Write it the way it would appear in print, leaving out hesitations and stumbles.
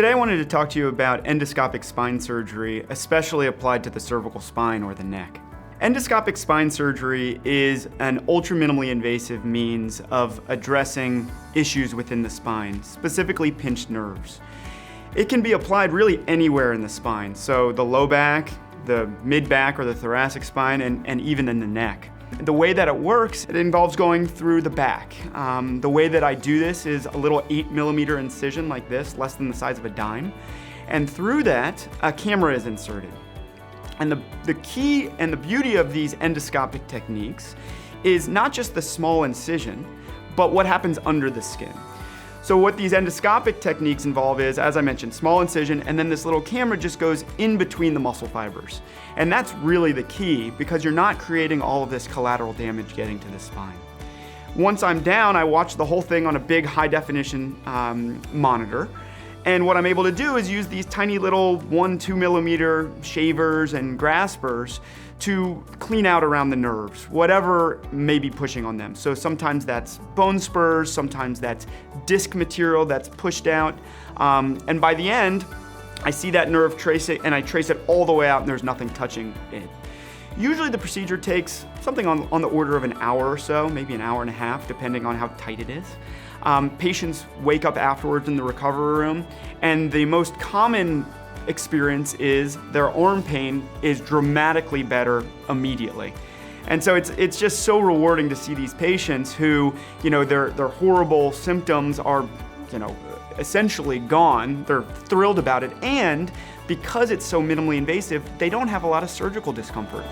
Today I wanted to talk to you about endoscopic spine surgery, especially applied to the cervical spine or the neck. Endoscopic spine surgery is an ultra-minimally invasive means of addressing issues within the spine, specifically pinched nerves. It can be applied really anywhere in the spine, so the low back, the mid back or the thoracic spine, and even in the neck. The way that it works, it involves going through the back. The way that I do this is a little 8mm incision like this, less than the size of a dime. And through that, a camera is inserted. And the key and the beauty of these endoscopic techniques is not just the small incision, but what happens under the skin. So what these endoscopic techniques involve is, as I mentioned, small incision, and then this little camera just goes in between the muscle fibers. And that's really the key, because you're not creating all of this collateral damage getting to the spine. Once I'm down, I watch the whole thing on a big high-definition monitor. And what I'm able to do is use these tiny little 1-2mm shavers and graspers to clean out around the nerves, whatever may be pushing on them. So sometimes that's bone spurs, sometimes that's disc material that's pushed out. And by the end, I see that nerve, trace it, and I trace it all the way out and there's nothing touching it. Usually the procedure takes something on the order of an hour or so, maybe an hour and a half, depending on how tight it is. Patients wake up afterwards in the recovery room, and the most common experience is their arm pain is dramatically better immediately. And so it's just so rewarding to see these patients who, their horrible symptoms are, essentially gone. They're thrilled about it, and because it's so minimally invasive, they don't have a lot of surgical discomfort.